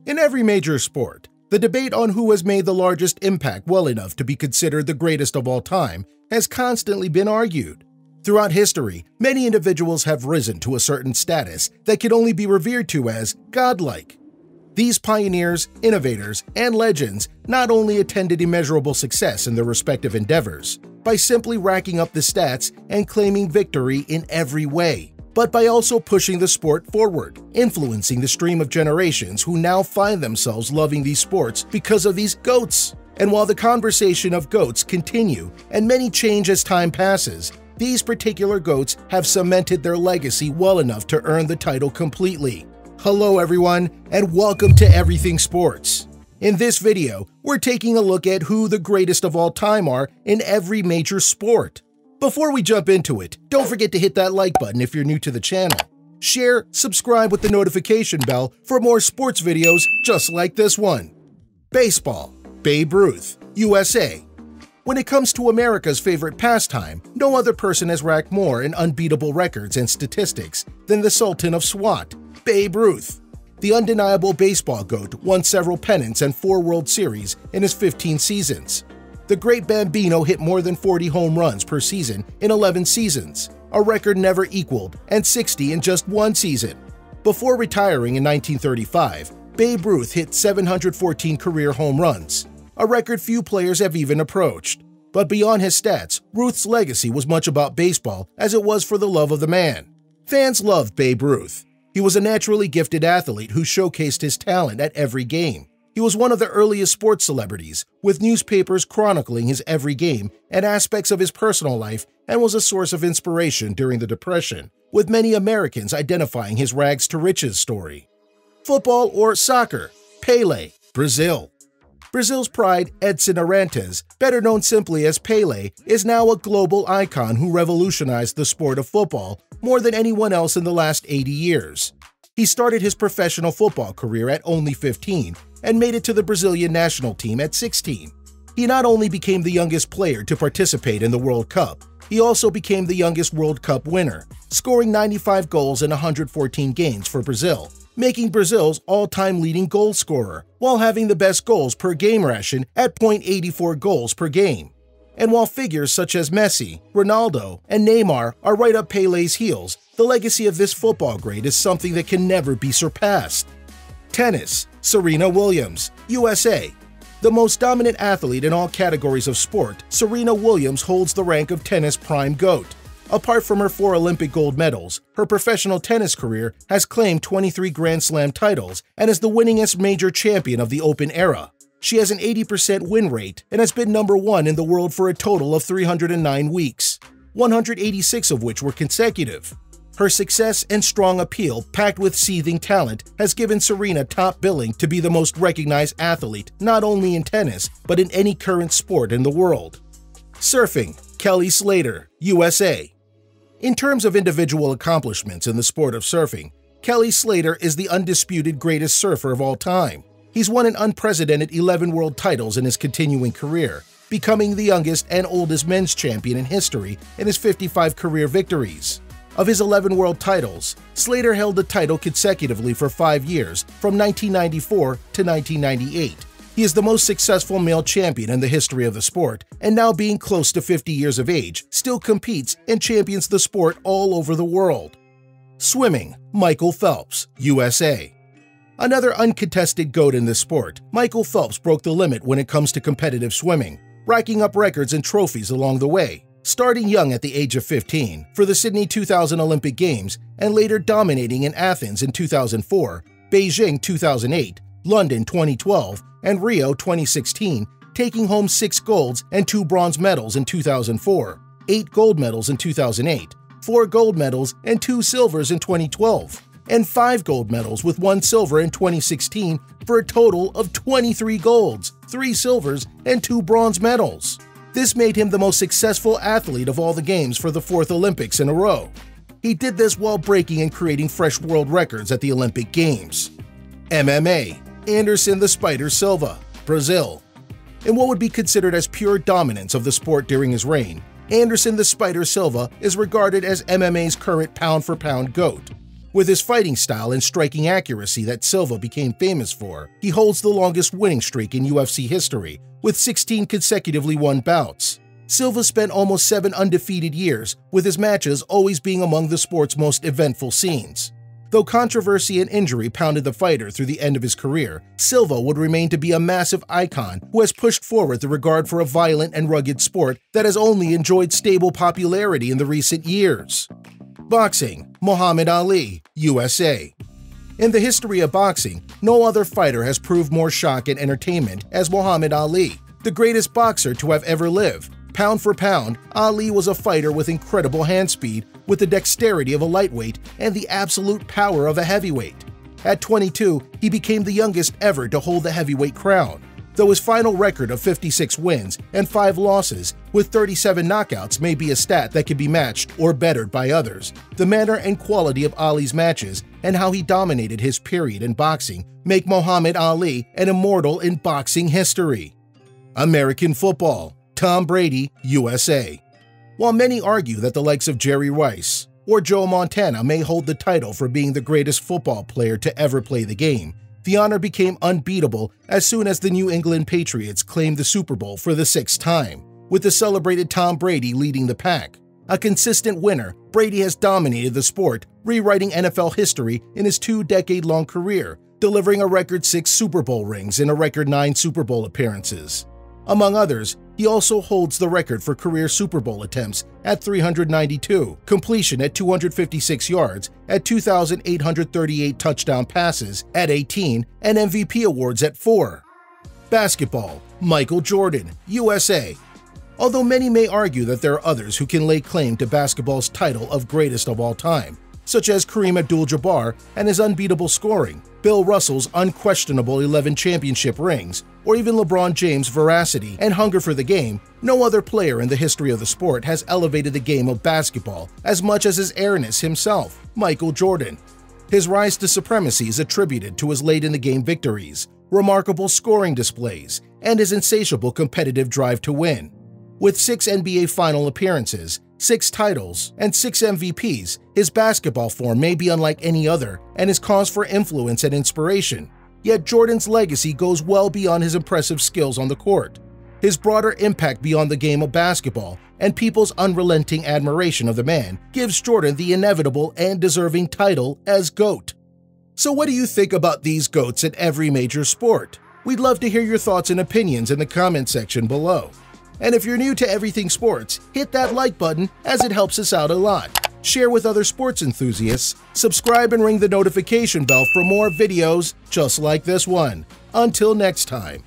In every major sport, the debate on who has made the largest impact well enough to be considered the greatest of all time has constantly been argued. Throughout history, many individuals have risen to a certain status that can only be revered to as godlike. These pioneers, innovators, and legends not only attended immeasurable success in their respective endeavors by simply racking up the stats and claiming victory in every way, but by also pushing the sport forward, influencing the stream of generations who now find themselves loving these sports because of these GOATs. And while the conversation of GOATs continue and many change as time passes, these particular GOATs have cemented their legacy well enough to earn the title completely. Hello everyone, and welcome to Everything Sports. In this video, we're taking a look at who the greatest of all time are in every major sport. Before we jump into it, don't forget to hit that like button if you're new to the channel. Share, subscribe with the notification bell for more sports videos just like this one. Baseball. Babe Ruth, USA. When it comes to America's favorite pastime, no other person has racked more in unbeatable records and statistics than the Sultan of SWAT, Babe Ruth. The undeniable baseball GOAT won several pennants and 4 World Series in his 15 seasons. The great Bambino hit more than 40 home runs per season in 11 seasons, a record never equaled, and 60 in just one season. Before retiring in 1935, Babe Ruth hit 714 career home runs, a record few players have even approached. But beyond his stats, Ruth's legacy was much about baseball as it was for the love of the man. Fans loved Babe Ruth. He was a naturally gifted athlete who showcased his talent at every game. He was one of the earliest sports celebrities, with newspapers chronicling his every game and aspects of his personal life, and was a source of inspiration during the Depression, with many Americans identifying his rags to riches story. Football or soccer. Pelé, Brazil. Brazil's pride, Edson Arantes, better known simply as Pelé, is now a global icon who revolutionized the sport of football more than anyone else in the last 80 years. He started his professional football career at only 15 and made it to the Brazilian national team at 16. He not only became the youngest player to participate in the World Cup, he also became the youngest World Cup winner, scoring 95 goals in 114 games for Brazil, making Brazil's all-time leading goal scorer, while having the best goals per game ration at .84 goals per game. And while figures such as Messi, Ronaldo, and Neymar are right up Pelé's heels, the legacy of this football great is something that can never be surpassed. Tennis. Serena Williams, USA. The most dominant athlete in all categories of sport, Serena Williams holds the rank of tennis prime GOAT. Apart from her 4 Olympic gold medals, her professional tennis career has claimed 23 Grand Slam titles and is the winningest major champion of the Open era. She has an 80% win rate and has been #1 in the world for a total of 309 weeks, 186 of which were consecutive. Her success and strong appeal, packed with seething talent, has given Serena top billing to be the most recognized athlete not only in tennis, but in any current sport in the world. Surfing. Kelly Slater, USA. In terms of individual accomplishments in the sport of surfing, Kelly Slater is the undisputed greatest surfer of all time. He's won an unprecedented 11 world titles in his continuing career, becoming the youngest and oldest men's champion in history in his 55 career victories. Of his 11 world titles, Slater held the title consecutively for 5 years, from 1994 to 1998. He is the most successful male champion in the history of the sport, and now being close to 50 years of age, still competes and champions the sport all over the world. Swimming. Michael Phelps, USA. Another uncontested GOAT in this sport, Michael Phelps broke the limit when it comes to competitive swimming, racking up records and trophies along the way. Starting young at the age of 15 for the Sydney 2000 Olympic Games and later dominating in Athens in 2004, Beijing 2008, London 2012, and Rio 2016, taking home 6 golds and 2 bronze medals in 2004, 8 gold medals in 2008, 4 gold medals and 2 silvers in 2012, and 5 gold medals with 1 silver in 2016 for a total of 23 golds, 3 silvers, and 2 bronze medals. This made him the most successful athlete of all the games for the 4th Olympics in a row. He did this while breaking and creating fresh world records at the Olympic Games. MMA. Anderson the Spider Silva, Brazil. In what would be considered as pure dominance of the sport during his reign, Anderson the Spider Silva is regarded as MMA's current pound-for-pound GOAT. With his fighting style and striking accuracy that Silva became famous for, he holds the longest winning streak in UFC history, with 16 consecutively won bouts. Silva spent almost 7 undefeated years, with his matches always being among the sport's most eventful scenes. Though controversy and injury pounded the fighter through the end of his career, Silva would remain to be a massive icon who has pushed forward the regard for a violent and rugged sport that has only enjoyed stable popularity in the recent years. Boxing, Muhammad Ali, USA. In the history of boxing, no other fighter has proved more shock and entertainment as Muhammad Ali, the greatest boxer to have ever lived. Pound for pound, Ali was a fighter with incredible hand speed, with the dexterity of a lightweight and the absolute power of a heavyweight. At 22, he became the youngest ever to hold the heavyweight crown. Though his final record of 56 wins and 5 losses, with 37 knockouts may be a stat that can be matched or bettered by others, the manner and quality of Ali's matches and how he dominated his period in boxing make Muhammad Ali an immortal in boxing history. American football, Tom Brady, USA. While many argue that the likes of Jerry Rice or Joe Montana may hold the title for being the greatest football player to ever play the game, the honor became unbeatable as soon as the New England Patriots claimed the Super Bowl for the 6th time, with the celebrated Tom Brady leading the pack. A consistent winner, Brady has dominated the sport, rewriting NFL history in his 2-decade-long career, delivering a record 6 Super Bowl rings and a record 9 Super Bowl appearances. Among others, he also holds the record for career Super Bowl attempts at 392, completion at 256 yards, at 2,838 touchdown passes at 18, and MVP awards at 4. Basketball, Michael Jordan, USA. Although many may argue that there are others who can lay claim to basketball's title of greatest of all time, such as Kareem Abdul-Jabbar and his unbeatable scoring, Bill Russell's unquestionable 11 championship rings, or even LeBron James' veracity and hunger for the game, no other player in the history of the sport has elevated the game of basketball as much as his airness himself, Michael Jordan. His rise to supremacy is attributed to his late-in-the-game victories, remarkable scoring displays, and his insatiable competitive drive to win. With 6 NBA Final appearances, 6 titles, and 6 MVPs, his basketball form may be unlike any other and is cause for influence and inspiration. Yet Jordan's legacy goes well beyond his impressive skills on the court. His broader impact beyond the game of basketball and people's unrelenting admiration of the man gives Jordan the inevitable and deserving title as GOAT. So what do you think about these GOATs in every major sport? We'd love to hear your thoughts and opinions in the comment section below. And if you're new to everything sports, hit that like button as it helps us out a lot. Share with other sports enthusiasts, subscribe and ring the notification bell for more videos just like this one. Until next time.